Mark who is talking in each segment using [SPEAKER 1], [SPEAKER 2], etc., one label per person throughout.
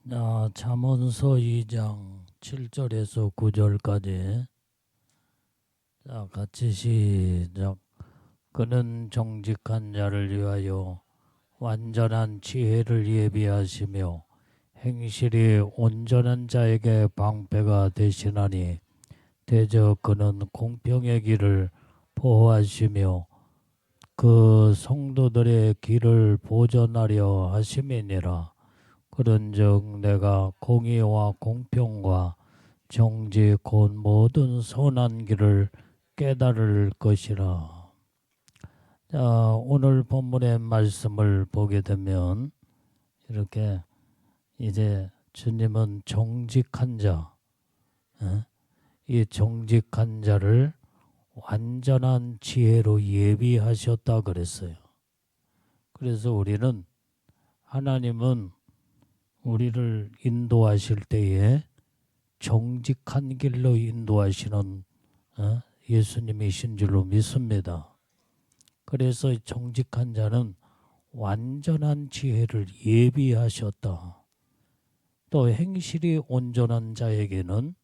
[SPEAKER 1] 잠언서 2장 7절에서 9절까지 같이 시작. 그는 정직한 자를 위하여 완전한 지혜를 예비하시며 행실이 온전한 자에게 방패가 되시나니 대저 그는 공평의 길을 보호하시며 그 성도들의 길을 보전하려 하심이니라. 그런즉 내가 공의와 공평과 정직 곧 모든 선한 길을 깨달을 것이라. 오늘 본문의 말씀을 보게 되면 이렇게 이제 주님은 정직한 자, 이 정직한 자를 완전한 지혜로 예비하셨다 그랬어요. 그래서 우리는 하나님은 우리를 인도하실 때에 정직한 길로 인도하시는 예수님이신 줄로 믿습니다. 그래서 정직한 자는 완전한 지혜를 예비하셨다. 또 행실이 온전한 자에게는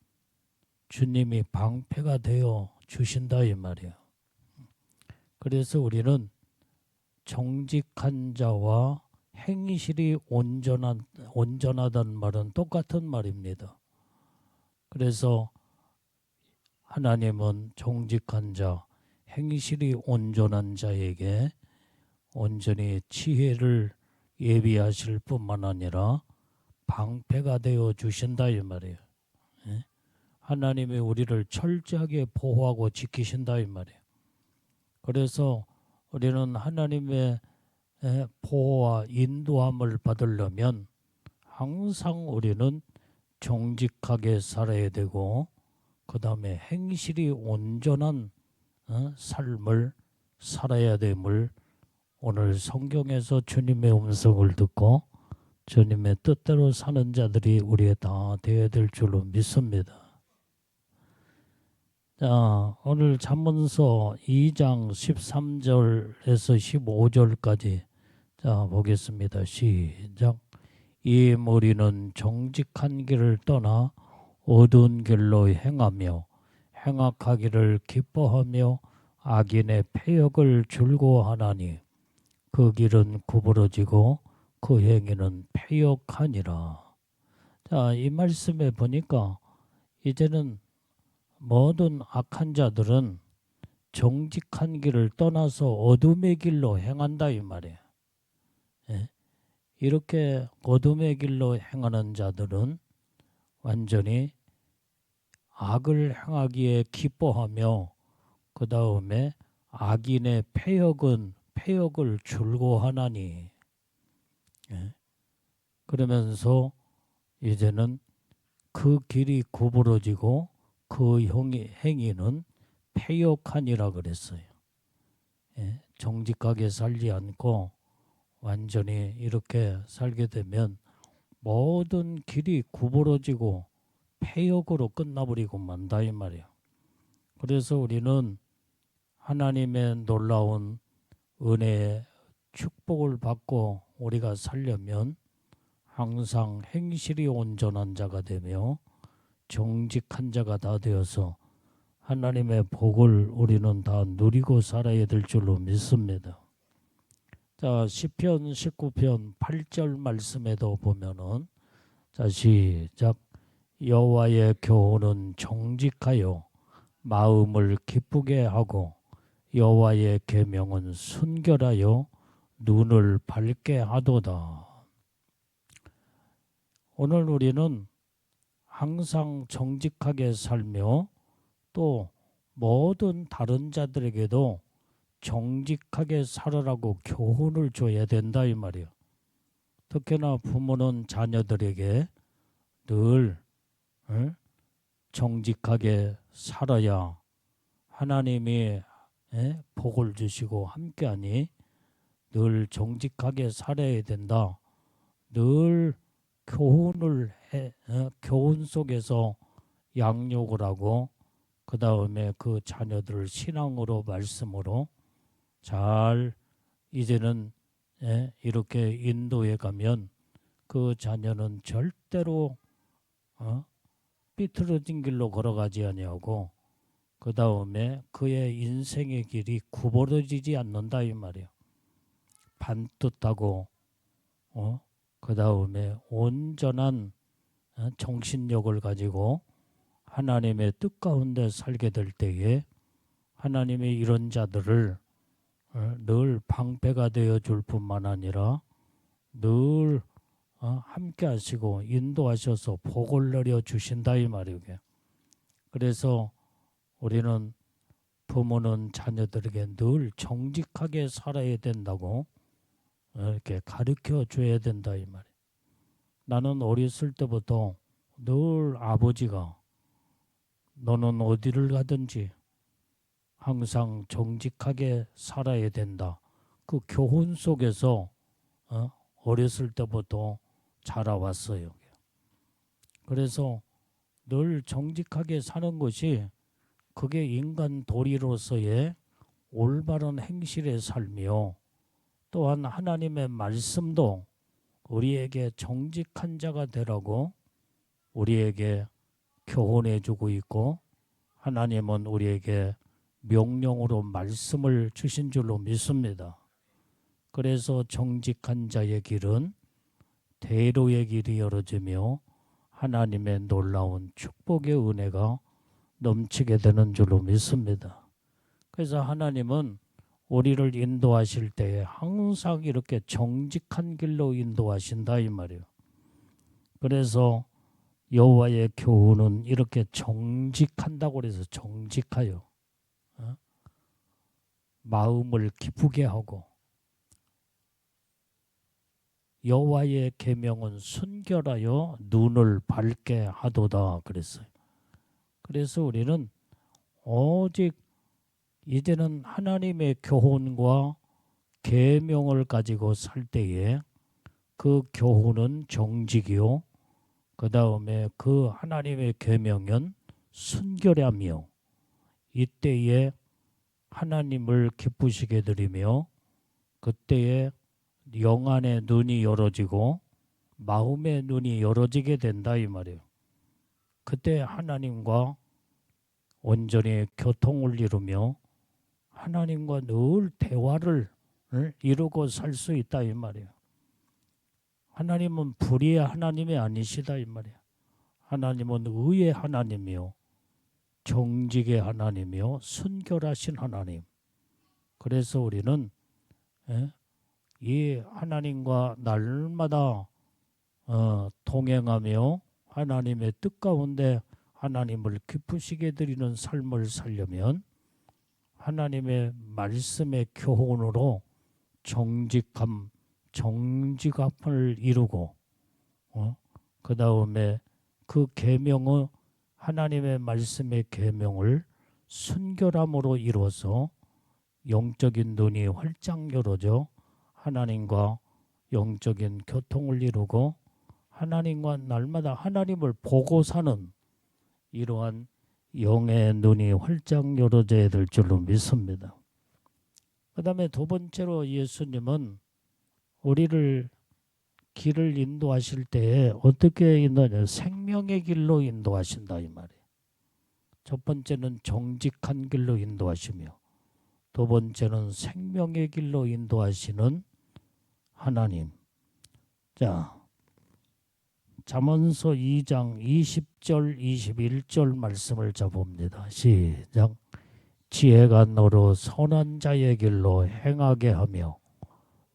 [SPEAKER 1] 주님이 방패가 되어 주신다 이 말이에요. 그래서 우리는 정직한 자와 행실이 온전하다는 말은 똑같은 말입니다. 그래서 하나님은 정직한 자, 행실이 온전한 자에게 온전히 지혜를 예비하실 뿐만 아니라 방패가 되어 주신다 이 말이에요. 하나님이 우리를 철저하게 보호하고 지키신다 이 말이에요. 그래서 우리는 하나님의 보호와 인도함을 받으려면 항상 우리는 정직하게 살아야 되고 그 다음에 행실이 온전한 삶을 살아야 됨을 오늘 성경에서 주님의 음성을 듣고 주님의 뜻대로 사는 자들이 우리의 다 되어야 될 줄로 믿습니다. 오늘 잠언서 2장 13절에서 15절까지 보겠습니다. 시작. 이 무리는 정직한 길을 떠나 어두운 길로 행하며 행악하기를 기뻐하며 악인의 패역을 즐거워하나니 그 길은 구부러지고 그 행위는 패역하니라. 이 말씀에 보니까 이제는 모든 악한 자들은 정직한 길을 떠나서 어둠의 길로 행한다 이 말이에요. 이렇게 어둠의 길로 행하는 자들은 완전히 악을 행하기에 기뻐하며 그 다음에 악인의 패역을 즐거워하나니 그러면서 이제는 그 길이 구부러지고 그 행위는 패역하니라 그랬어요. 정직하게 살지 않고 완전히 이렇게 살게 되면 모든 길이 구부러지고 패역으로 끝나버리고 만다 이 말이야. 그래서 우리는 하나님의 놀라운 은혜의 축복을 받고 우리가 살려면 항상 행실이 온전한 자가 되며 정직한 자가 다 되어서 하나님의 복을 우리는 다 누리고 살아야 될 줄로 믿습니다. 시편 19편 8절 말씀에도 보면은 시작. 여호와의 교훈은 정직하여 마음을 기쁘게 하고 여호와의 계명은 순결하여 눈을 밝게 하도다. 오늘 우리는 항상 정직하게 살며 또 모든 다른 자들에게도 정직하게 살아라고 교훈을 줘야 된다 이 말이에요. 특히나 부모는 자녀들에게 늘 정직하게 살아야 하나님이 복을 주시고 함께하니 늘 정직하게 살아야 된다. 늘 교훈을 교훈 속에서 양육을 하고 그 다음에 그 자녀들을 신앙으로 말씀으로 잘 이제는 이렇게 인도해 가면 그 자녀는 절대로 삐뚤어진 길로 걸어가지 아니하고 그 다음에 그의 인생의 길이 구부러지지 않는다 이 말이에요. 반듯하고 그 다음에 온전한 정신력을 가지고 하나님의 뜻 가운데 살게 될 때에 하나님의 이런 자들을 늘 방패가 되어 줄 뿐만 아니라 늘 함께 하시고 인도하셔서 복을 내려 주신다 이 말이에요. 그래서 우리는 부모는 자녀들에게 늘 정직하게 살아야 된다고 이렇게 가르쳐 줘야 된다 이 말이에요. 나는 어렸을 때부터 늘 아버지가 너는 어디를 가든지 항상 정직하게 살아야 된다. 그 교훈 속에서 어렸을 때부터 자라왔어요. 그래서 늘 정직하게 사는 것이 그게 인간 도리로서의 올바른 행실의 삶이요. 또한 하나님의 말씀도 우리에게 정직한 자가 되라고 우리에게 교훈해 주고 있고 하나님은 우리에게 명령으로 말씀을 주신 줄로 믿습니다. 그래서 정직한 자의 길은 대로의 길이 열어지며 하나님의 놀라운 축복의 은혜가 넘치게 되는 줄로 믿습니다. 그래서 하나님은 우리를 인도하실 때에 항상 이렇게 정직한 길로 인도하신다 이 말이에요. 그래서 여호와의 교훈은 이렇게 정직한다고 그래서 정직하여 마음을 기쁘게 하고 여호와의 계명은 순결하여 눈을 밝게 하도다 그랬어요. 그래서 우리는 오직 이제는 하나님의 교훈과 계명을 가지고 살 때에 그 교훈은 정직이요. 그 다음에 그 하나님의 계명은 순결하며 이때에 하나님을 기쁘시게 드리며 그때에 영안의 눈이 열어지고 마음의 눈이 열어지게 된다 이 말이에요. 그때 하나님과 온전히 교통을 이루며 하나님과 늘 대화를 이루고 살 수 있다 이 말이에요. 하나님은 불의의 하나님이 아니시다 이 말이에요. 하나님은 의의 하나님이요 정직의 하나님이요 순결하신 하나님. 그래서 우리는 이 하나님과 날마다 동행하며 하나님의 뜻 가운데 하나님을 기쁘시게 드리는 삶을 살려면 하나님의 말씀의 교훈으로 정직함을 이루고 그 다음에 그 계명의 하나님의 말씀의 계명을 순결함으로 이루어서 영적인 눈이 활짝 열어져 하나님과 영적인 교통을 이루고 하나님과 날마다 하나님을 보고 사는 이러한 영의 눈이 활짝 열어져야 될 줄로 믿습니다. 그 다음에 두 번째로 예수님은 우리를 길을 인도하실 때에 어떻게 인도하냐 생명의 길로 인도하신다 이 말이에요. 첫 번째는 정직한 길로 인도하시며 두 번째는 생명의 길로 인도하시는 하나님. 자, 잠언서 2장 20절 21절 말씀을 잡봅니다. 시작. 지혜가 너로 선한 자의 길로 행하게 하며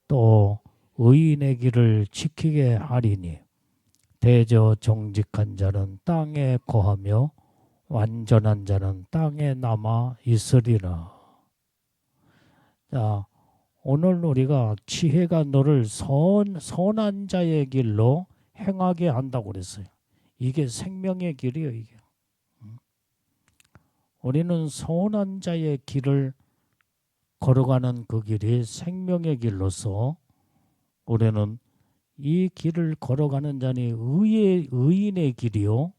[SPEAKER 1] 또 의인의 길을 지키게 하리니 대저 정직한 자는 땅에 거하며 완전한 자는 땅에 남아 있으리라. 자, 오늘 우리가 지혜가 너를 선한 자의 길로 행하게 한다고 그랬어요. 이게 생명의 길이에요. 이게. 우리는 선한 자의 길을 걸어가는 그 길이 생명의 길로서 우리는 이 길을 걸어가는 자니 의인의 길이요.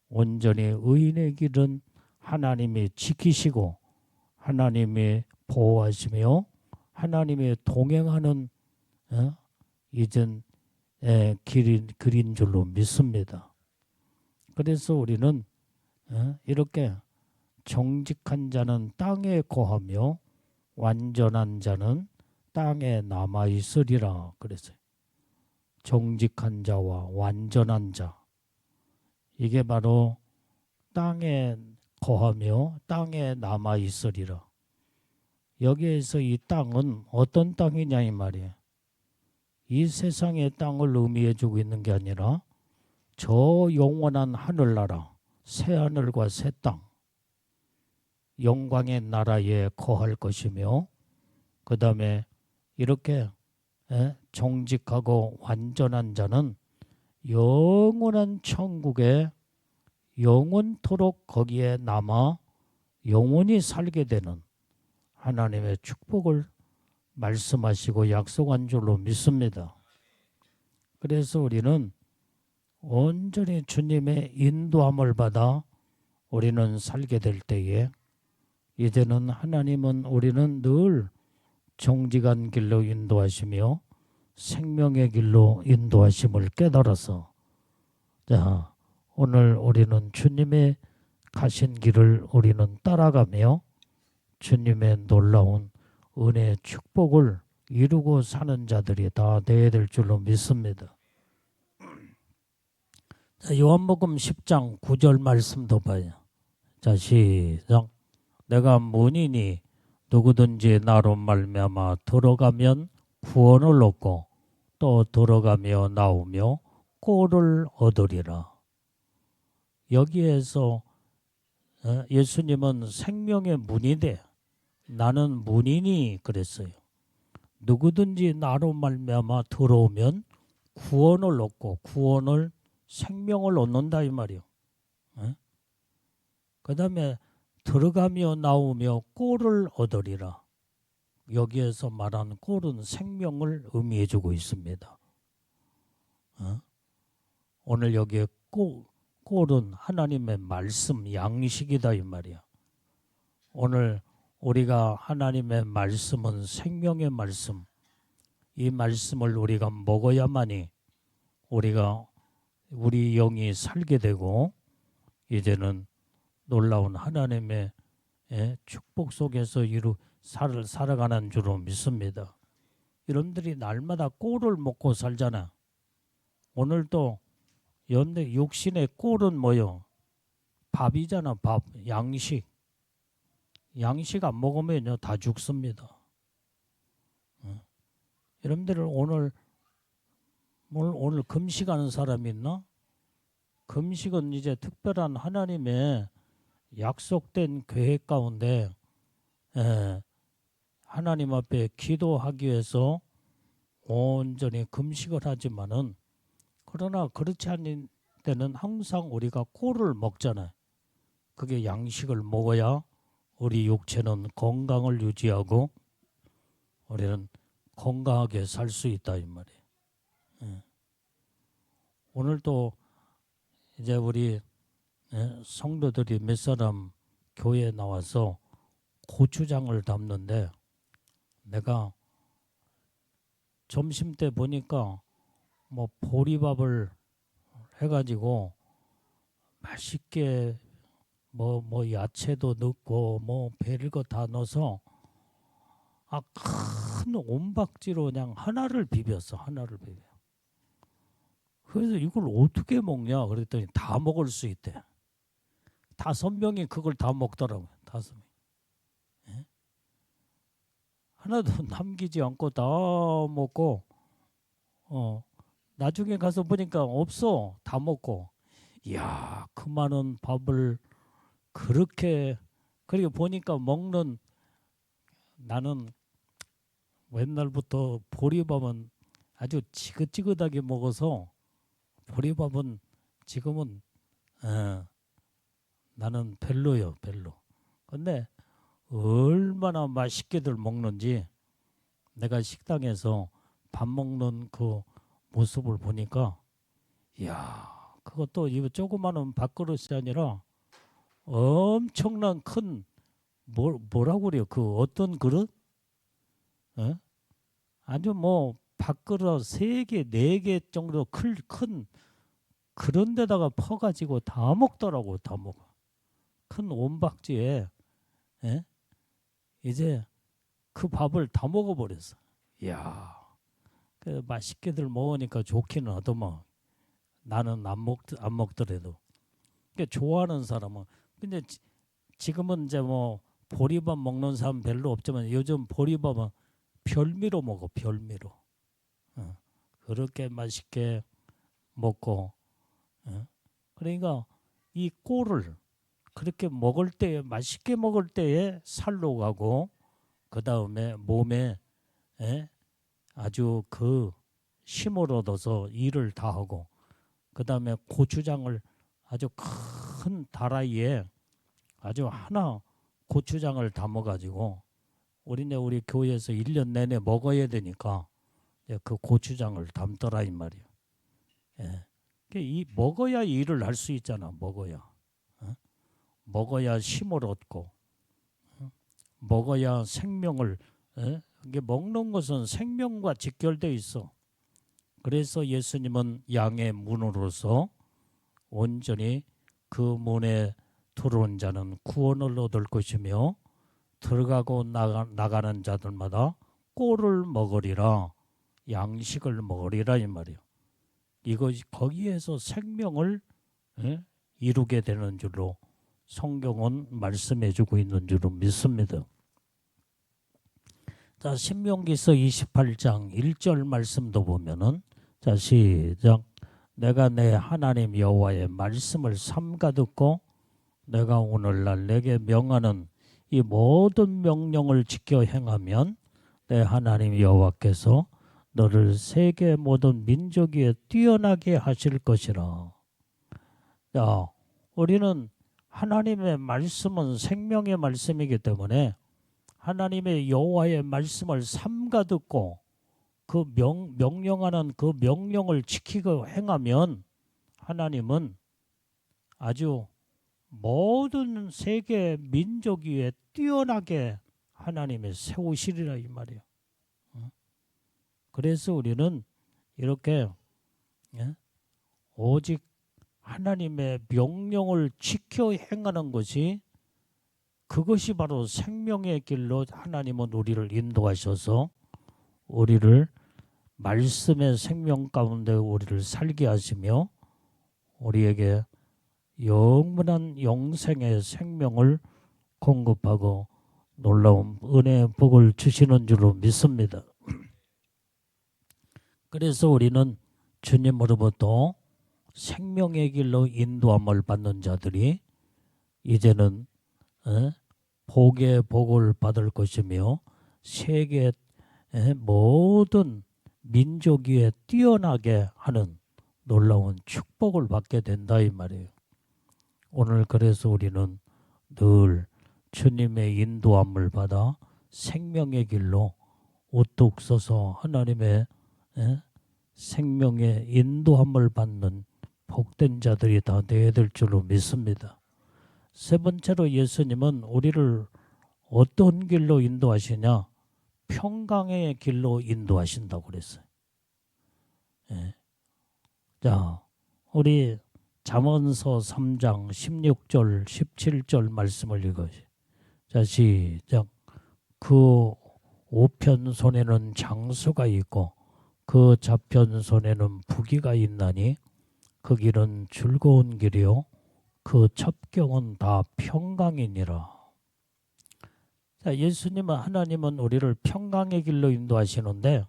[SPEAKER 1] 온전히 의인의 길은 하나님이 지키시고 하나님이 보호하시며 하나님의 동행하는 이젠 길인 줄로 믿습니다. 그래서 우리는 이렇게 정직한 자는 땅에 거하며 완전한 자는 땅에 남아 있으리라 그랬어요. 정직한 자와 완전한 자, 이게 바로 땅에 거하며 땅에 남아 있으리라. 여기에서 이 땅은 어떤 땅이냐 이 말이에요. 이 세상의 땅을 의미해 주고 있는 게 아니라 저 영원한 하늘나라, 새하늘과 새 땅, 영광의 나라에 거할 것이며, 그 다음에 이렇게 정직하고 완전한 자는 영원한 천국에 영원토록 거기에 남아 영원히 살게 되는 하나님의 축복을 말씀하시고 약속한 줄로 믿습니다. 그래서 우리는 온전히 주님의 인도함을 받아 우리는 살게 될 때에 이제는 하나님은 우리는 늘 정직한 길로 인도하시며 생명의 길로 인도하심을 깨달아서, 자, 오늘 우리는 주님의 가신 길을 우리는 따라가며 주님의 놀라운 은혜의 축복을 이루고 사는 자들이 다 되어야 될 줄로 믿습니다. 자, 요한복음 10장 9절 말씀도 봐요. 자, 시작. 내가 문이니 누구든지 나로 말미암아 들어가면 구원을 얻고 또 들어가며 나오며 꼴을 얻으리라. 여기에서 예수님은 생명의 문이 돼. 나는 문이니 그랬어요. 누구든지 나로 말미암아 들어오면 구원을 얻고 구원을 생명을 얻는다 이 말이요. 그 다음에 들어가며 나오며 꼴을 얻으리라. 여기에서 말하는 꼴은 생명을 의미해 주고 있습니다. 오늘 여기에 꼴은 하나님의 말씀, 양식이다 이 말이야. 오늘 우리가 하나님의 말씀은 생명의 말씀, 이 말씀을 우리가 먹어야만이 우리 영이 살게 되고 이제는 놀라운 하나님의 축복 속에서 살아가는 줄로 믿습니다. 여러분들이 날마다 꼴을 먹고 살잖아. 오늘도 여러분들 육신의 꼴은 뭐요? 밥이잖아. 밥, 양식. 양식 안 먹으면 다 죽습니다. 여러분들 오늘 금식하는 사람이 있나? 금식은 이제 특별한 하나님의 약속된 계획 가운데 하나님 앞에 기도하기 위해서 온전히 금식을 하지만은, 그러나 그렇지 않은 때는 항상 우리가 꼴을 먹잖아요. 그게 양식을 먹어야 우리 육체는 건강을 유지하고 우리는 건강하게 살 수 있다 이 말이에요. 오늘도 이제 우리 성도들이 몇 사람 교회에 나와서 고추장을 담는데, 내가 점심 때 보니까 뭐 보리밥을 해가지고 맛있게 뭐 야채도 넣고 뭐 별거 다 넣어서 큰 온박지로 그냥 하나를 비볐어. 하나를 비벼. 그래서 이걸 어떻게 먹냐 그랬더니 다 먹을 수 있대. 5명이 그걸 다 먹더라고요. 5명. 하나도 남기지 않고 다 먹고, 나중에 가서 보니까 없어. 다 먹고. 이야, 그 많은 밥을 그렇게 보니까 먹는, 나는 옛날부터 보리밥은 아주 지긋지긋하게 먹어서 보리밥은 지금은 나는 별로요, 별로. 근데 얼마나 맛있게들 먹는지 내가 식당에서 밥 먹는 그 모습을 보니까, 이야, 그것도 이 조그마한 밥그릇이 아니라 엄청난 큰 뭐라고 그래요? 그 어떤 그릇? 아주 뭐 밥그릇 3개, 4개 정도 큰 그런 데다가 퍼가지고 다 먹더라고. 다 먹어. 큰 온박지에. 예? 이제 그 밥을 다 먹어버렸어. 이야, 그 맛있게들 먹으니까 좋기는 하더만. 나는 안 먹더라도. 그러니까 좋아하는 사람은. 근데 지금은 이제 뭐 보리밥 먹는 사람 별로 없지만 요즘 보리밥은 별미로 먹어. 별미로. 어. 그렇게 맛있게 먹고. 어. 그러니까 이 꼴을 그렇게 먹을 때 맛있게 먹을 때에 살로 가고 그 다음에 몸에 아주 그 힘을 얻어서 일을 다 하고 그 다음에 고추장을 아주 큰 다라이에 아주 하나 고추장을 담아가지고 우리 교회에서 1년 내내 먹어야 되니까 그 고추장을 담더라 이 말이에요. 예. 이 먹어야 일을 할 수 있잖아. 먹어야. 어? 먹어야 힘을 얻고 먹어야 생명을 이게 먹는 것은 생명과 직결되어 있어. 그래서 예수님은 양의 문으로서 온전히 그 문에 들어온 자는 구원을 얻을 것이며 들어가고 나가는 자들마다 꼴을 먹으리라 양식을 먹으리라 이 말이에요. 이것이 거기에서 생명을 이루게 되는 줄로 성경은 말씀해주고 있는 줄로 믿습니다. 자, 신명기서 28장 1절 말씀도 보면은 자 시작. 내가 내 하나님 여호와의 말씀을 삼가 듣고 내가 오늘날 내게 명하는 이 모든 명령을 지켜 행하면 내 하나님 여호와께서 너를 세계 모든 민족 위에 뛰어나게 하실 것이라. 자, 우리는 하나님의 말씀은 생명의 말씀이기 때문에 하나님의 여호와의 말씀을 삼가 듣고 그 명령하는 그 명령을 지키고 행하면 하나님은 아주 모든 세계 민족 위에 뛰어나게 하나님이 세우시리라 이 말이에요. 그래서 우리는 이렇게 오직 하나님의 명령을 지켜 행하는 것이 그것이 바로 생명의 길로 하나님은 우리를 인도하셔서 우리를 말씀의 생명 가운데 우리를 살게 하시며 우리에게 영원한 영생의 생명을 공급하고 놀라운 은혜의 복을 주시는 줄로 믿습니다. 그래서 우리는 주님으로부터 생명의 길로 인도함을 받는 자들이 이제는 복의 복을 받을 것이며 세계 모든 민족 위에 뛰어나게 하는 놀라운 축복을 받게 된다 이 말이에요. 오늘 그래서 우리는 늘 주님의 인도함을 받아 생명의 길로 우뚝 서서 하나님의 생명의 인도함을 받는 복된 자들이 다 되어야 될 줄로 믿습니다. 세 번째로 예수님은 우리를 어떤 길로 인도하시냐? 평강의 길로 인도하신다고 그랬어요. 자, 우리 잠언서 3장 16절 17절 말씀을 읽으시. 자, 시작. 그 우편 손에는 장수가 있고 그 좌편 손에는 부귀가 있나니 그 길은 즐거운 길이요 그 첩경은 다 평강이니라. 자, 예수님은 하나님은 우리를 평강의 길로 인도하시는데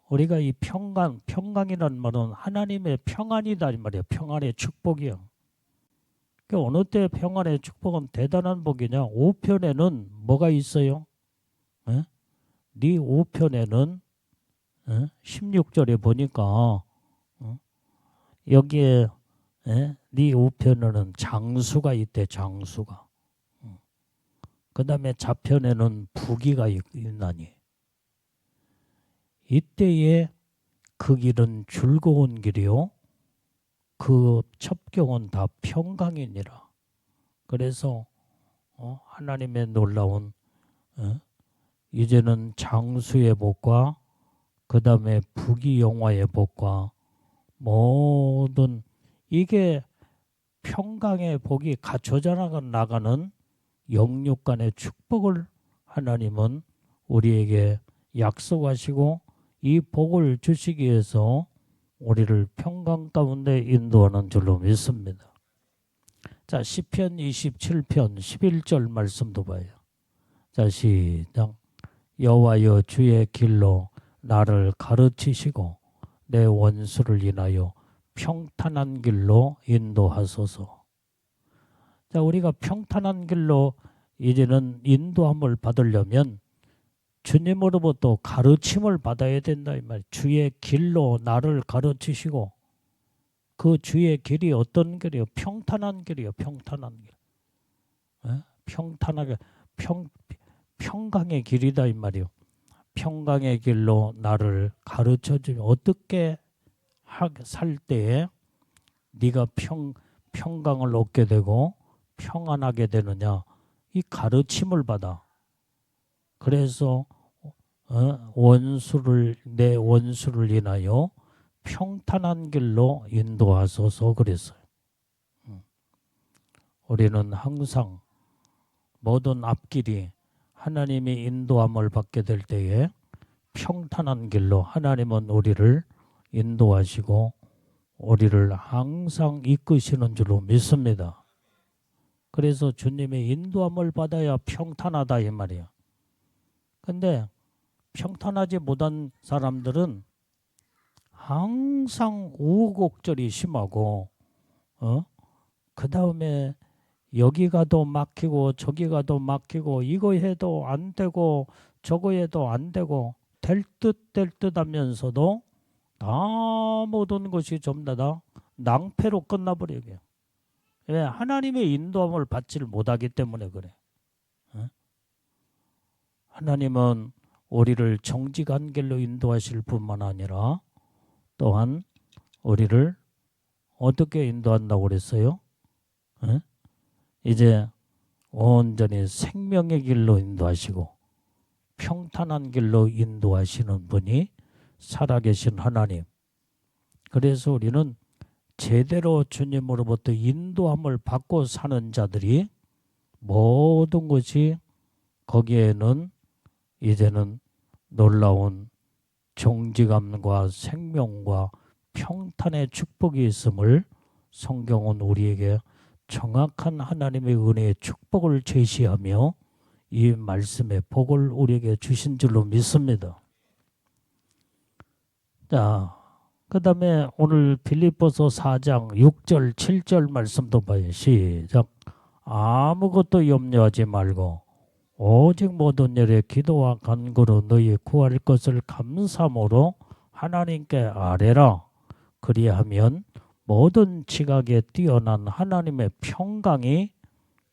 [SPEAKER 1] 우리가 이 평강이라는 말은 하나님의 평안이다 이 말이야. 평안의 축복이야. 그러니까 어느 때 평안의 축복은 대단한 복이냐? 우편에는 뭐가 있어요? 네 우편에는 16절에 보니까 여기에 네 우편에는 장수가 있대. 장수가. 그 다음에 좌편에는 부귀가 있나니 이때에 그 길은 즐거운 길이요 그 첩경은 다 평강이니라. 그래서 하나님의 놀라운 이제는 장수의 복과 그 다음에 부귀영화의 복과 모든 이게 평강의 복이 갖춰져 나가는 영육간의 축복을 하나님은 우리에게 약속하시고 이 복을 주시기 위해서 우리를 평강 가운데 인도하는 줄로 믿습니다. 자, 시편 27편 11절 말씀도 봐요. 자, 시작. 여호와여 주의 길로 나를 가르치시고 내 원수를 인하여 평탄한 길로 인도하소서. 자, 우리가 평탄한 길로 이제는 인도함을 받으려면 주님으로부터 가르침을 받아야 된다 이 말. 주의 길로 나를 가르치시고 그 주의 길이 어떤 길이요? 평탄한 길이요. 평탄한 길. 평탄하게 평강의 길이다 이 말이요. 평강의 길로 나를 가르쳐 주면 어떻게 살 때에 네가 평강을 얻게 되고 평안하게 되느냐? 이 가르침을 받아. 그래서 내 원수를 인하여 평탄한 길로 인도하소서 그랬어요. 우리는 항상 모든 앞길이 하나님이 인도함을 받게 될 때에 평탄한 길로 하나님은 우리를 인도하시고 우리를 항상 이끄시는 줄로 믿습니다. 그래서 주님의 인도함을 받아야 평탄하다 이 말이에요. 근데 평탄하지 못한 사람들은 항상 우곡절이 심하고 그 다음에 여기 가도 막히고 저기 가도 막히고 이거 해도 안 되고 저거 해도 안 되고 될 듯 하면서도 다 모든 것이 전부 다 낭패로 끝나버려요. 왜? 하나님의 인도함을 받지를 못하기 때문에 그래. 하나님은 우리를 정직한 길로 인도하실 뿐만 아니라 또한 우리를 어떻게 인도한다고 그랬어요? 이제 온전히 생명의 길로 인도하시고 평탄한 길로 인도하시는 분이 살아계신 하나님. 그래서 우리는 제대로 주님으로부터 인도함을 받고 사는 자들이 모든 것이 거기에는 이제는 놀라운 정직함과 생명과 평탄의 축복이 있음을 성경은 우리에게 정확한 하나님의 은혜의 축복을 제시하며 이 말씀의 복을 우리에게 주신 줄로 믿습니다. 자, 그 다음에 오늘 빌립보서 4장 6절 7절 말씀도 봐요. 시작. 아무것도 염려하지 말고 오직 모든 일에 기도와 간구로 너희 구할 것을 감사함으로 하나님께 아뢰라. 그리하면 모든 지각에 뛰어난 하나님의 평강이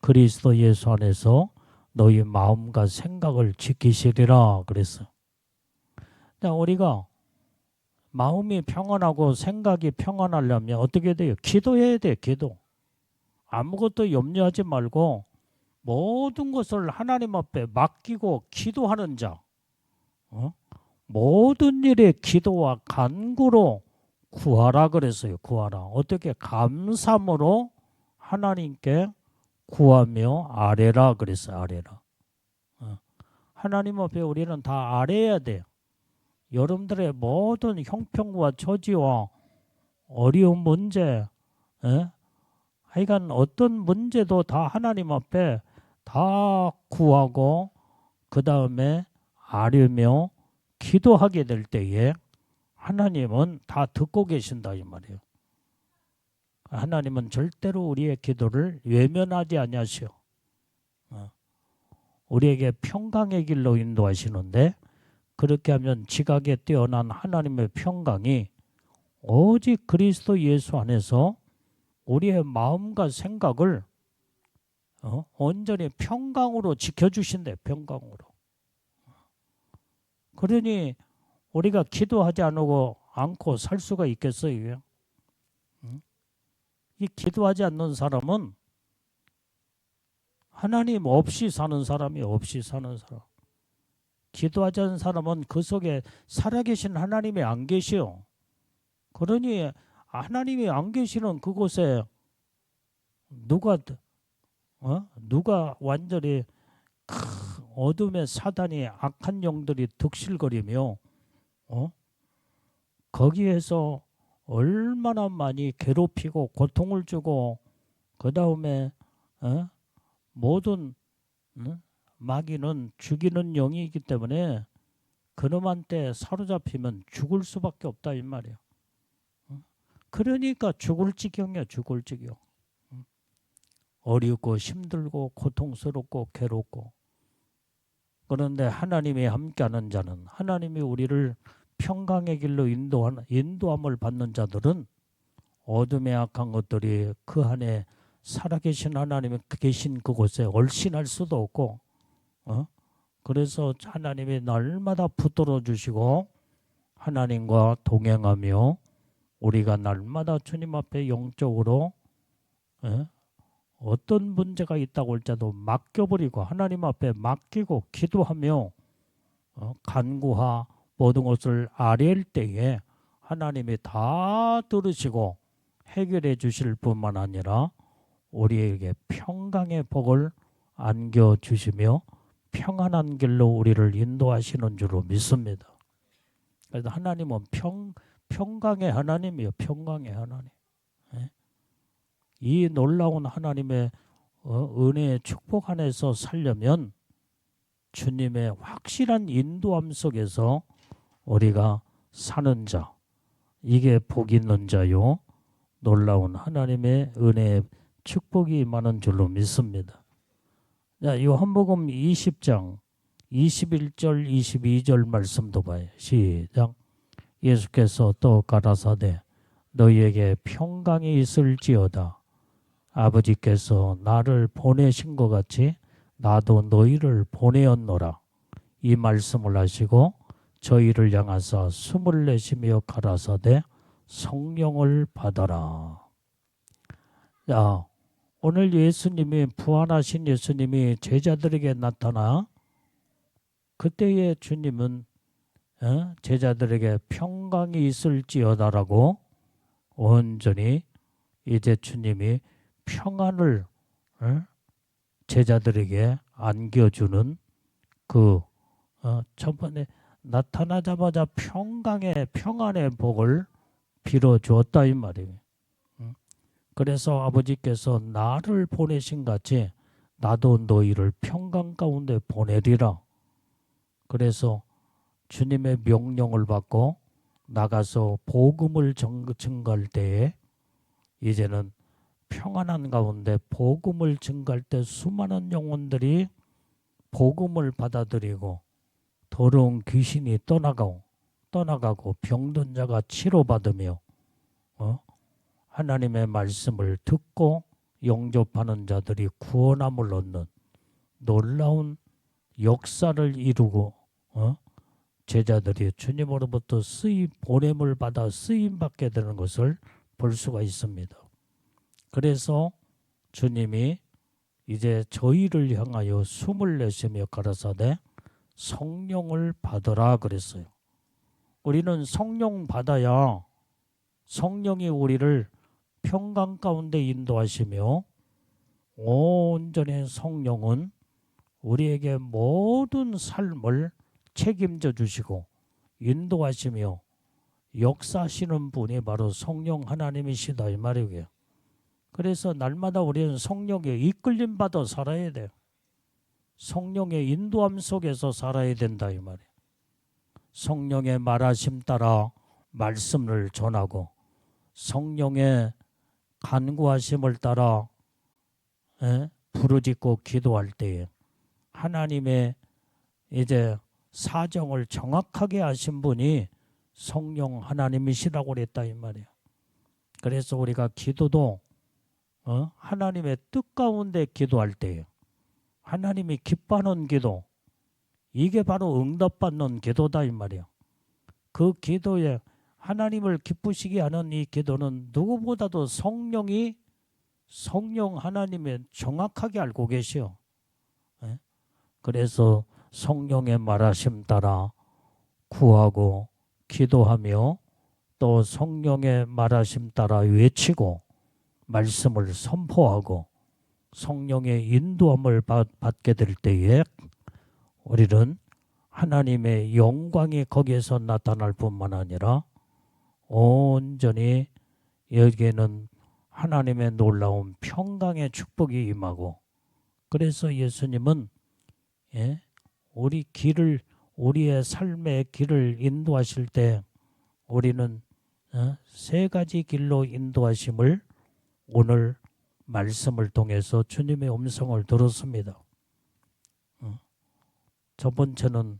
[SPEAKER 1] 그리스도 예수 안에서 너희 마음과 생각을 지키시리라 그랬어. 우리가 마음이 평안하고 생각이 평안하려면 어떻게 돼요? 기도해야 돼. 기도. 아무것도 염려하지 말고 모든 것을 하나님 앞에 맡기고 기도하는 자. 모든 일에 기도와 간구로 구하라 그랬어요. 구하라. 어떻게? 감사함으로 하나님께 구하며 아뢰라 그랬어요. 아뢰라. 하나님 앞에 우리는 다 아뢰야 돼요. 여러분들의 모든 형편과 처지와 어려운 문제, 하여간 어떤 문제도 다 하나님 앞에 다 구하고 그 다음에 아뢰며 기도하게 될 때에 하나님은 다 듣고 계신다 이 말이에요. 하나님은 절대로 우리의 기도를 외면하지 아니하시오. 우리에게 평강의 길로 인도하시는데 그렇게 하면 지각에 뛰어난 하나님의 평강이 오직 그리스도 예수 안에서 우리의 마음과 생각을 온전히 평강으로 지켜주신대. 평강으로. 그러니 우리가 기도하지 않고 살 수가 있겠어요? 이 기도하지 않는 사람은 하나님 없이 사는 사람이 없이 사는 사람. 기도하지 않는 사람은 그 속에 살아계신 하나님이 안 계시오. 그러니 하나님이 안 계시는 그곳에 누가 완전히 어둠의 사단이 악한 영들이 득실거리며 거기에서 얼마나 많이 괴롭히고 고통을 주고 그 다음에 모든 마귀는 죽이는 영이기 때문에 그놈한테 사로잡히면 죽을 수밖에 없다 이 말이야. 그러니까 죽을 지경이야. 죽을 지경. 어렵고 힘들고 고통스럽고 괴롭고. 그런데 하나님이 함께하는 자는, 하나님이 우리를 평강의 길로 인도함을 받는 자들은 어둠의 악한 것들이 그 안에 살아계신 하나님이 계신 그곳에 얼씬할 수도 없고, 그래서 하나님이 날마다 붙들어 주시고 하나님과 동행하며 우리가 날마다 주님 앞에 영적으로 어떤 문제가 있다고 할지라도 맡겨버리고 하나님 앞에 맡기고 기도하며 간구하 모든 것을 아뢰일 때에 하나님이 다 들으시고 해결해 주실 뿐만 아니라 우리에게 평강의 복을 안겨주시며 평안한 길로 우리를 인도하시는 줄로 믿습니다. 그래서 하나님은 평강의 하나님이요. 평강의 하나님. 이 놀라운 하나님의 은혜의 축복 안에서 살려면 주님의 확실한 인도함 속에서 우리가 사는 자, 이게 복 있는 자요. 놀라운 하나님의 은혜의 축복이 임하는 줄로 믿습니다. 자, 요한복음 20장 21절 22절 말씀도 봐요. 시작. 예수께서 또 가라사대 너희에게 평강이 있을지어다. 아버지께서 나를 보내신 것 같이 나도 너희를 보내었노라. 이 말씀을 하시고 저희를 향하사 숨을 내쉬며 가라사대 성령을 받아라. 자, 오늘 예수님이 부활하신 예수님이 제자들에게 나타나 그때의 주님은 제자들에게 평강이 있을지어다라고 온전히 이제 주님이 평안을 제자들에게 안겨주는 그 저번에 나타나자마자 평안의 복을 빌어주었다 이 말이에요. 그래서 아버지께서 나를 보내신 같이 나도 너희를 평강 가운데 보내리라. 그래서 주님의 명령을 받고 나가서 복음을 증거할 때에 이제는 평안한 가운데 복음을 증거할 때 수많은 영혼들이 복음을 받아들이고 더러운 귀신이 떠나가고 병든 자가 치료받으며 하나님의 말씀을 듣고 영접하는 자들이 구원함을 얻는 놀라운 역사를 이루고 제자들이 주님으로부터 보냄을 받아 쓰임받게 되는 것을 볼 수가 있습니다. 그래서 주님이 이제 저희를 향하여 숨을 내쉬며 가라사대 성령을 받으라 그랬어요. 우리는 성령 받아야 성령이 우리를 평강 가운데 인도하시며 온전히 성령은 우리에게 모든 삶을 책임져 주시고 인도하시며 역사하시는 분이 바로 성령 하나님이시다 이 말이고요. 그래서 날마다 우리는 성령의 이끌림 받아 살아야 돼요. 성령의 인도함 속에서 살아야 된다 이 말이에요. 성령의 말하심 따라 말씀을 전하고 성령의 간구하심을 따라 부르짖고 기도할 때에 하나님의 이제 사정을 정확하게 하신 분이 성령 하나님이시라고 그랬다 이 말이에요. 그래서 우리가 기도도 하나님의 뜻 가운데 기도할 때에 하나님이 기뻐하는 기도, 이게 바로 응답받는 기도다 이 말이에요. 그 기도에 하나님을 기쁘시게 하는 이 기도는 누구보다도 성령 하나님의 정확하게 알고 계시오. 그래서 성령의 말하심 따라 구하고 기도하며 또 성령의 말하심 따라 외치고 말씀을 선포하고 성령의 인도함을 받게 될 때에 우리는 하나님의 영광이 거기에서 나타날 뿐만 아니라 온전히 여기에는 하나님의 놀라운 평강의 축복이 임하고, 그래서 예수님은 우리의 삶의 길을 인도하실 때 우리는 세 가지 길로 인도하심을 오늘 말씀을 통해서 주님의 음성을 들었습니다. 첫 번째는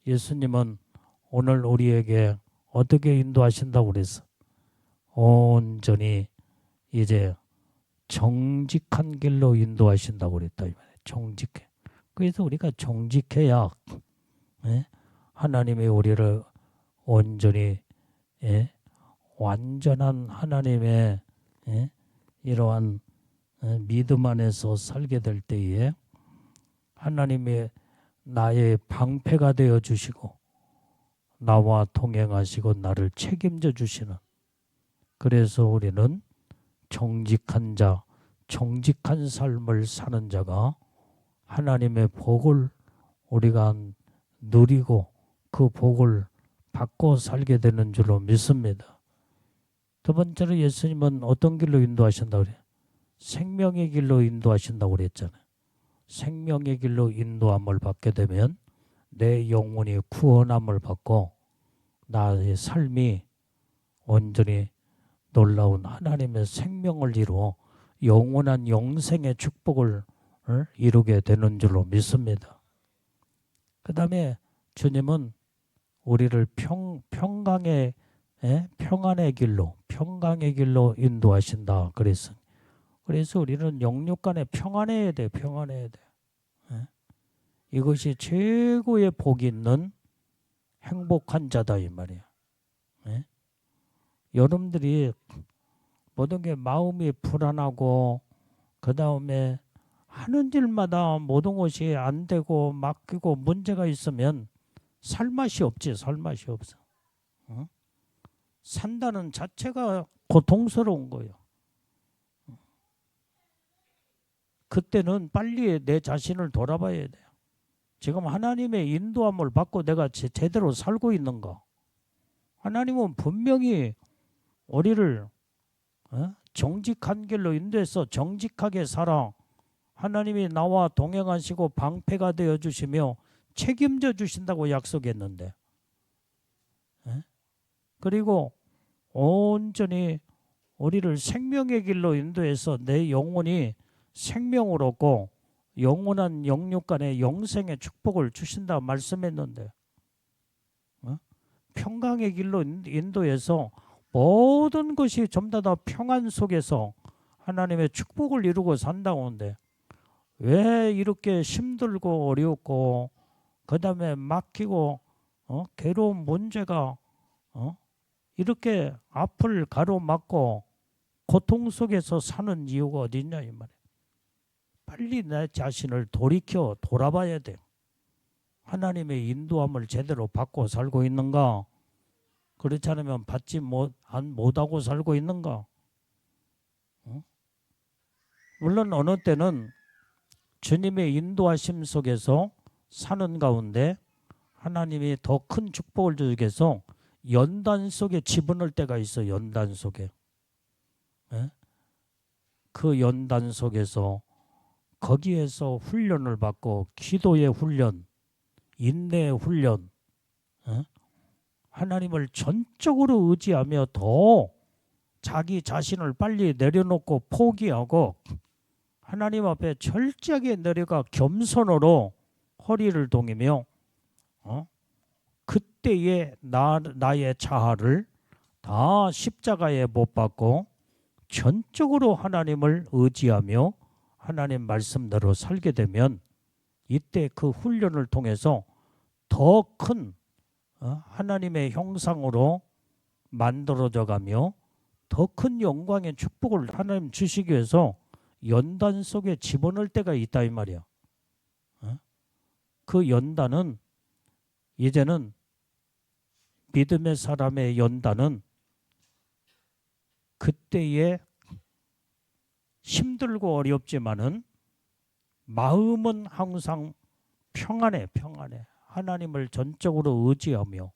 [SPEAKER 1] 예수님은 오늘 우리에게 어떻게 인도하신다고 그랬어? 온전히 이제 정직한 길로 인도하신다고 그랬다. 정직해. 그래서 우리가 정직해야 하나님이 우리를 온전히 완전한 하나님의 이러한 믿음 안에서 살게 될 때에 하나님이 나의 방패가 되어 주시고 나와 동행하시고 나를 책임져 주시는, 그래서 우리는 정직한 자, 정직한 삶을 사는 자가 하나님의 복을 우리가 누리고 그 복을 받고 살게 되는 줄로 믿습니다. 두 번째로 예수님은 어떤 길로 인도하신다고 그래요? 생명의 길로 인도하신다고 그랬잖아요. 생명의 길로 인도함을 받게 되면 내 영혼이 구원함을 받고 나의 삶이 온전히 놀라운 하나님의 생명을 이루어 영원한 영생의 축복을 이루게 되는 줄로 믿습니다. 그 다음에 주님은 우리를 평강의 평안의 길로 인도하신다 그래서 우리는 영육 간에 평안해야 돼. 이것이 최고의 복이 있는 행복한 자다 이 말이야. 여러분들이 모든 게 마음이 불안하고 그 다음에 하는 일마다 모든 것이 안 되고 막히고 문제가 있으면 살 맛이 없지. 살 맛이 없어. 산다는 자체가 고통스러운 거예요. 그때는 빨리 내 자신을 돌아봐야 돼요. 지금 하나님의 인도함을 받고 내가 제대로 살고 있는가? 하나님은 분명히 우리를 정직한 길로 인도해서 정직하게 살아 하나님이 나와 동행하시고 방패가 되어주시며 책임져 주신다고 약속했는데, 그리고 온전히 우리를 생명의 길로 인도해서 내 영혼이 생명을 얻고 영원한 영육 간의 영생의 축복을 주신다 말씀했는데, 평강의 길로 인도해서 모든 것이 전부 다 평안 속에서 하나님의 축복을 이루고 산다고 하는데 왜 이렇게 힘들고 어렵고 그 다음에 막히고 괴로운 문제가 이렇게 앞을 가로막고 고통 속에서 사는 이유가 어디 있냐 이 말이에요. 빨리 내 자신을 돌아봐야 돼요. 하나님의 인도함을 제대로 받고 살고 있는가? 그렇지 않으면 받지 못하고 살고 있는가? 물론 어느 때는 주님의 인도하심 속에서 사는 가운데 하나님이 더 큰 축복을 주기 위해서 연단 속에 집어넣을 때가 있어. 연단 속에. 그 연단 속에서 거기에서 훈련을 받고 기도의 훈련, 인내의 훈련, 하나님을 전적으로 의지하며 더 자기 자신을 빨리 내려놓고 포기하고 하나님 앞에 철저하게 내려가 겸손으로 허리를 동이며 그때의 나의 자아를 다 십자가에 못 박고 전적으로 하나님을 의지하며 하나님 말씀대로 살게 되면 이때 그 훈련을 통해서 더 큰 하나님의 형상으로 만들어져 가며 더 큰 영광의 축복을 하나님 주시기 위해서 연단 속에 집어넣을 때가 있다 이 말이야. 그 연단은 이제는 믿음의 사람의 연단은 그때에 힘들고 어렵지만은 마음은 항상 평안해. 하나님을 전적으로 의지하며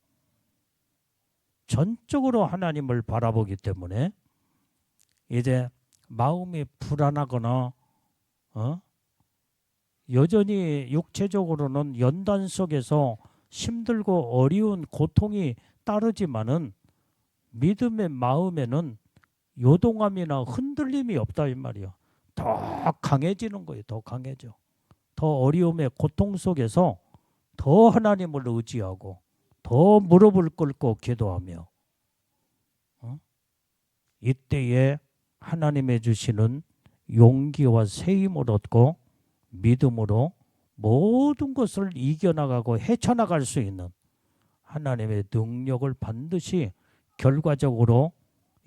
[SPEAKER 1] 전적으로 하나님을 바라보기 때문에 이제 마음이 불안하거나 여전히 육체적으로는 연단 속에서 힘들고 어려운 고통이 따르지만은 믿음의 마음에는 요동함이나 흔들림이 없다 이 말이야. 더 강해지는 거예요. 더 강해져. 더 어려움의 고통 속에서 더 하나님을 의지하고 더 무릎을 꿇고 기도하며 이때에 하나님의 주시는 용기와 새 힘을 얻고 믿음으로 모든 것을 이겨나가고 헤쳐나갈 수 있는 하나님의 능력을 반드시 결과적으로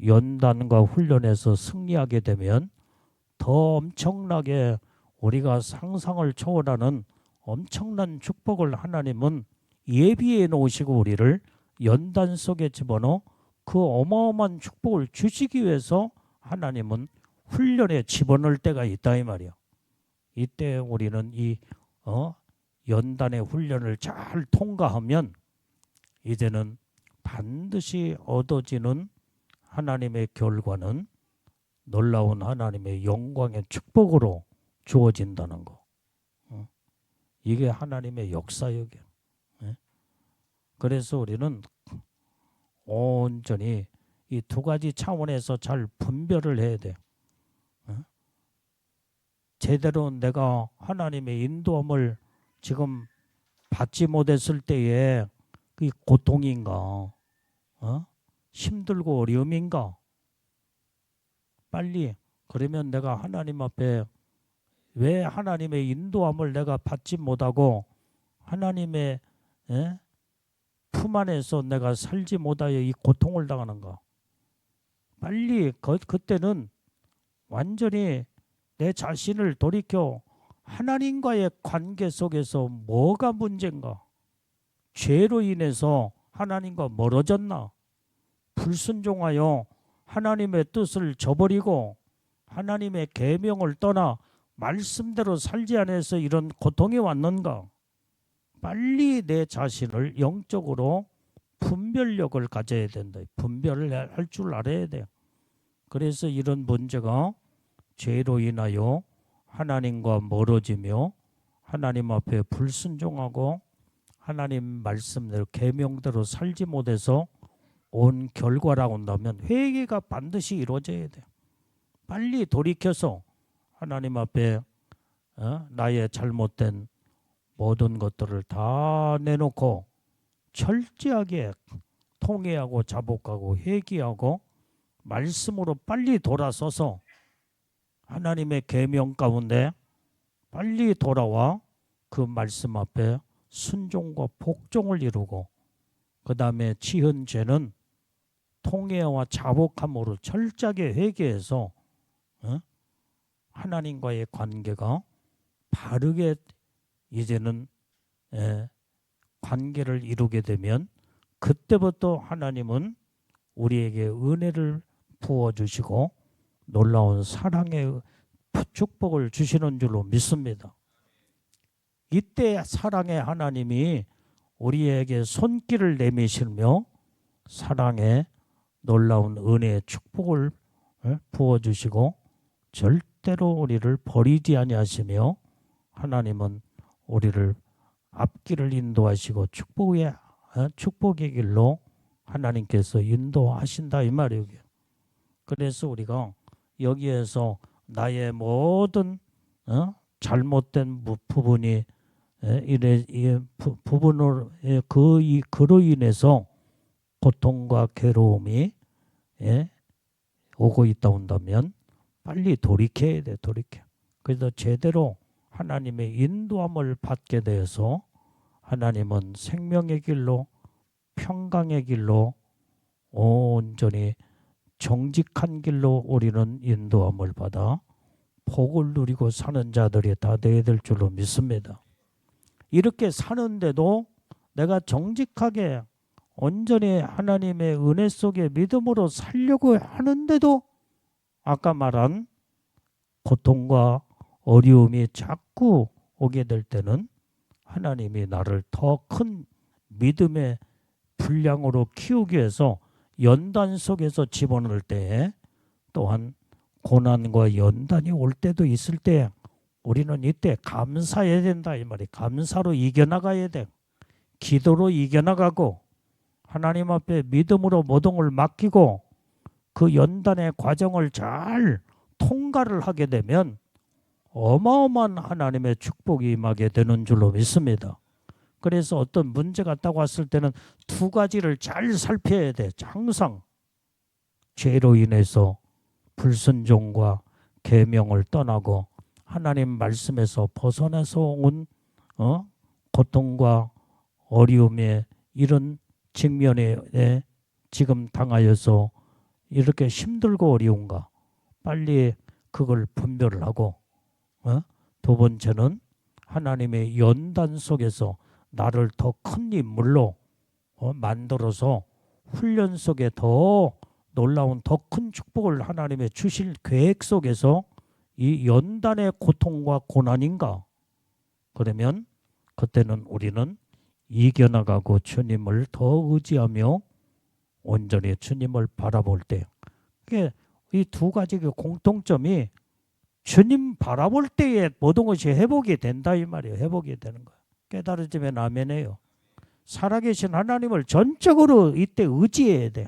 [SPEAKER 1] 연단과 훈련에서 승리하게 되면 더 엄청나게 우리가 상상을 초월하는 엄청난 축복을 하나님은 예비해 놓으시고 우리를 연단 속에 집어넣어 그 어마어마한 축복을 주시기 위해서 하나님은 훈련에 집어넣을 때가 있다 이 말이야. 이때 우리는 이 연단의 훈련을 잘 통과하면 이제는 반드시 얻어지는 하나님의 결과는 놀라운 하나님의 영광의 축복으로 주어진다는 거. 이게 하나님의 역사역이에요. 그래서 우리는 온전히 이 두 가지 차원에서 잘 분별을 해야 돼. 제대로 내가 하나님의 인도함을 지금 받지 못했을 때에 그 고통인가, 힘들고 어려움인가. 빨리 그러면 내가 하나님 앞에 왜 하나님의 인도함을 내가 받지 못하고 하나님의 품 안에서 내가 살지 못하여 이 고통을 당하는가. 빨리 그때는 완전히 내 자신을 돌이켜 하나님과의 관계 속에서 뭐가 문제인가. 죄로 인해서 하나님과 멀어졌나. 불순종하여 하나님의 뜻을 저버리고 하나님의 계명을 떠나 말씀대로 살지 않아서 이런 고통이 왔는가. 빨리 내 자신을 영적으로 분별력을 가져야 된다. 분별을 할 줄 알아야 돼. 그래서 이런 문제가 죄로 인하여 하나님과 멀어지며 하나님 앞에 불순종하고 하나님 말씀대로 계명대로 살지 못해서 온 결과라고 한다면 회개가 반드시 이루어져야 돼. 빨리 돌이켜서 하나님 앞에 나의 잘못된 모든 것들을 다 내놓고 철저하게 통회하고 자복하고 회개하고 말씀으로 빨리 돌아서서 하나님의 계명 가운데 빨리 돌아와 그 말씀 앞에 순종과 복종을 이루고 그 다음에 지은 죄는 통회와 자복함으로 철저하게 회개해서 하나님과의 관계가 바르게 이제는 관계를 이루게 되면 그때부터 하나님은 우리에게 은혜를 부어주시고 놀라운 사랑의 축복을 주시는 줄로 믿습니다. 이때 사랑의 하나님이 우리에게 손길을 내미시며 사랑의 놀라운 은혜의 축복을 부어주시고 절대로 우리를 버리지 아니하시며 하나님은 우리를 앞길을 인도하시고 축복의 길로 하나님께서 인도하신다 이 말이에요. 그래서 우리가 여기에서 나의 모든 잘못된 부분이 부분으로 그로 인해서 고통과 괴로움이 오고 있다 온다면 빨리 돌이켜야 돼. 돌이켜. 그래서 제대로 하나님의 인도함을 받게 되어서 하나님은 생명의 길로 평강의 길로 온전히 정직한 길로 우리는 인도함을 받아 복을 누리고 사는 자들이 다 되어야 될 줄로 믿습니다. 이렇게 사는데도 내가 정직하게 온전히 하나님의 은혜 속에 믿음으로 살려고 하는데도 아까 말한 고통과 어려움이 자꾸 오게 될 때는 하나님이 나를 더 큰 믿음의 분량으로 키우기 위해서 연단 속에서 집어넣을 때에 또한 고난과 연단이 올 때도 있을 때 우리는 이때 감사해야 된다 이 말이. 감사로 이겨나가야 돼. 기도로 이겨나가고 하나님 앞에 믿음으로 모든 걸 맡기고 그 연단의 과정을 잘 통과를 하게 되면 어마어마한 하나님의 축복이 임하게 되는 줄로 믿습니다. 그래서 어떤 문제가 딱 왔을 때는 두 가지를 잘 살펴야 돼. 항상 죄로 인해서 불순종과 계명을 떠나고 하나님 말씀에서 벗어나서 온 고통과 어려움의 이런 직면에 지금 당하여서 이렇게 힘들고 어려운가 빨리 그걸 분별을 하고 두 번째는 하나님의 연단 속에서 나를 더 큰 인물로 만들어서 훈련 속에 더 놀라운 더 큰 축복을 하나님의 주실 계획 속에서 이 연단의 고통과 고난인가 그러면 그때는 우리는 이겨나가고 주님을 더 의지하며 온전히 주님을 바라볼 때 이 두 가지 그 공통점이 주님 바라볼 때에 모든 것이 회복이 된다 이 말이에요. 회복이 되는 거예요. 깨달아지면 아멘해요. 살아계신 하나님을 전적으로 이때 의지해야 돼요.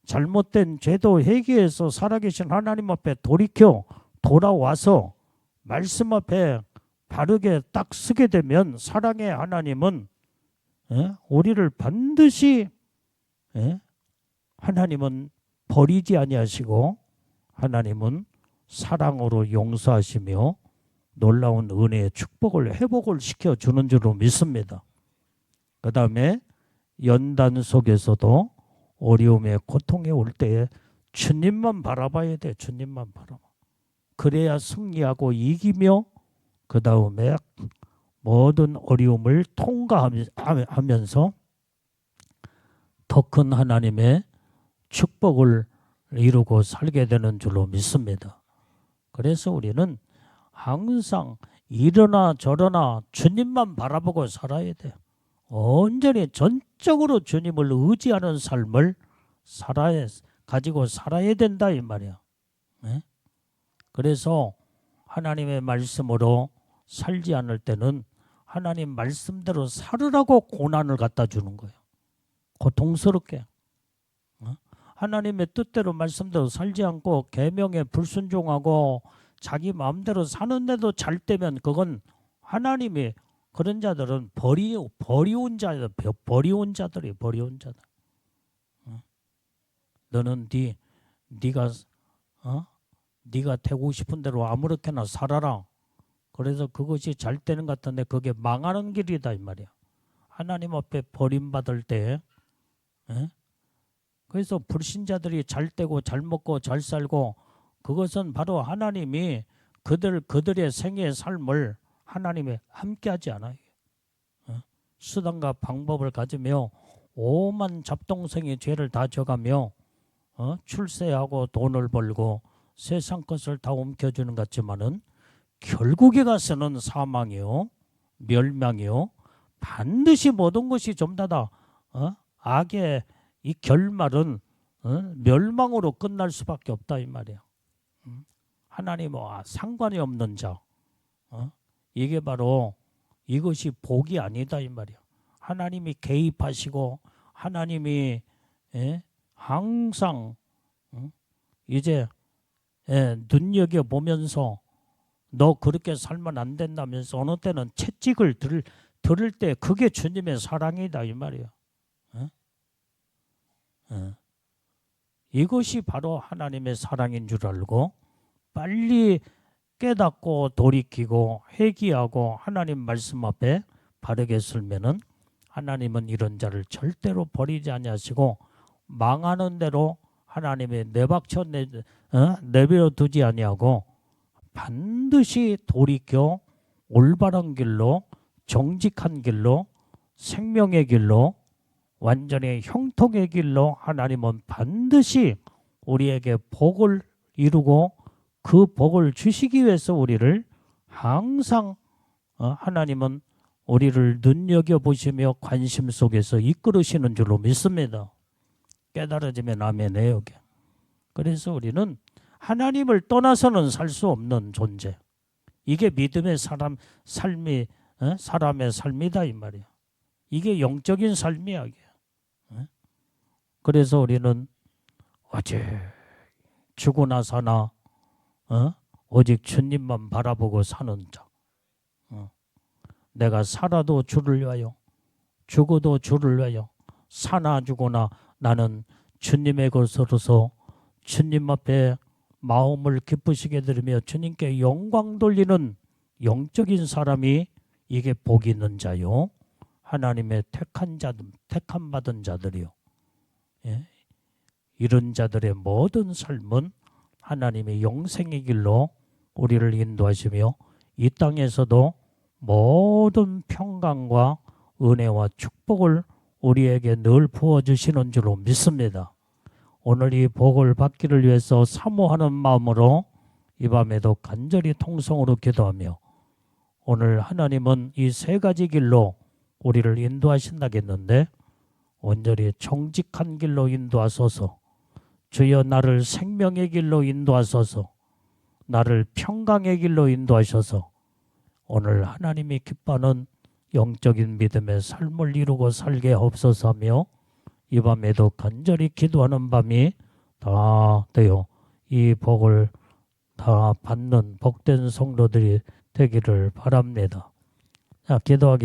[SPEAKER 1] 잘못된 죄도 회개해서 살아계신 하나님 앞에 돌이켜 돌아와서 말씀 앞에 바르게 딱 서게 되면 사랑의 하나님은 우리를 반드시 하나님은 버리지 아니하시고 하나님은 사랑으로 용서하시며 놀라운 은혜의 축복을 회복을 시켜주는 줄로 믿습니다. 그 다음에 연단 속에서도 어려움의 고통이 올 때에 주님만 바라봐야 돼. 주님만 바라봐. 그래야 승리하고 이기며 그 다음에 모든 어려움을 통과하면서 더 큰 하나님의 축복을 이루고 살게 되는 줄로 믿습니다. 그래서 우리는 항상 이러나 저러나 주님만 바라보고 살아야 돼요. 온전히 전적으로 주님을 의지하는 삶을 가지고 살아야 된다 이 말이야. 그래서 하나님의 말씀으로 살지 않을 때는 하나님 말씀대로 살으라고 고난을 갖다 주는 거예요. 고통스럽게. 하나님의 뜻대로 말씀대로 살지 않고 계명에 불순종하고 자기 마음대로 사는데도 잘 되면 그건 하나님이 그런 자들은 버리운 자들이 버리운 자들. 너는 네가 되고 싶은 대로 아무렇게나 살아라. 그래서 그것이 잘 되는 것 같은데 그게 망하는 길이다 이 말이야. 하나님 앞에 버림받을 때 그래서 불신자들이 잘 되고 잘 먹고 잘 살고 그것은 바로 하나님이 그들의 생애의 삶을 하나님이 함께하지 않아요. 수단과 방법을 가지며 오만 잡동생의 죄를 다 져가며 출세하고 돈을 벌고 세상 것을 다 옮겨주는 것 같지만은 결국에 가서는 사망이요 멸망이요 반드시 모든 것이 전부 다 악의 이 결말은 멸망으로 끝날 수밖에 없다 이 말이야. 하나님과 상관이 없는 자 이게 바로 이것이 복이 아니다 이 말이야. 하나님이 개입하시고 하나님이 항상 이제 눈여겨보면서 너 그렇게 살면 안 된다면서 어느 때는 채찍을 들을 때 그게 주님의 사랑이다 이 말이야. 이것이 바로 하나님의 사랑인 줄 알고 빨리 깨닫고 돌이키고 회개하고 하나님 말씀 앞에 바르게 설면은 하나님은 이런 자를 절대로 버리지 아니하시고 망하는 대로 하나님의 내버려 두지 아니하고 반드시 돌이켜 올바른 길로, 정직한 길로, 생명의 길로, 완전히 형통의 길로 하나님은 반드시 우리에게 복을 이루고 그 복을 주시기 위해서 우리를 항상 하나님은 우리를 눈여겨보시며 관심 속에서 이끌으시는 줄로 믿습니다. 깨달아지면 아멘해요. 여기. 그래서 우리는 하나님을 떠나서는 살 수 없는 존재. 이게 믿음의 삶이 사람의 삶이다 이 말이야. 이게 영적인 삶이야. 이게. 그래서 우리는 어제 죽으나 사나 오직 주님만 바라보고 사는 자. 내가 살아도 주를 위하여 죽어도 주를 위하여 사나 죽으나 나는 주님의 것으로서 주님 앞에 마음을 기쁘시게 드리며 주님께 영광 돌리는 영적인 사람이 이게 복이 있는 자요. 하나님의 택함 받은 자들이요. 예? 이런 자들의 모든 삶은 하나님의 영생의 길로 우리를 인도하시며 이 땅에서도 모든 평강과 은혜와 축복을 우리에게 늘 부어주시는 줄로 믿습니다. 오늘 이 복을 받기를 위해서 사모하는 마음으로 이 밤에도 간절히 통성으로 기도하며 오늘 하나님은 이 세 가지 길로 우리를 인도하신다겠는데 온전히 정직한 길로 인도하소서. 주여 나를 생명의 길로 인도하소서. 나를 평강의 길로 인도하셔서 오늘 하나님이 기뻐하는 영적인 믿음의 삶을 이루고 살게 하옵소서하며 이 밤에도 간절히 기도하는 밤이 다 되어 이 복을 다 받는 복된 성도들이 되기를 바랍니다. 자, 기도하기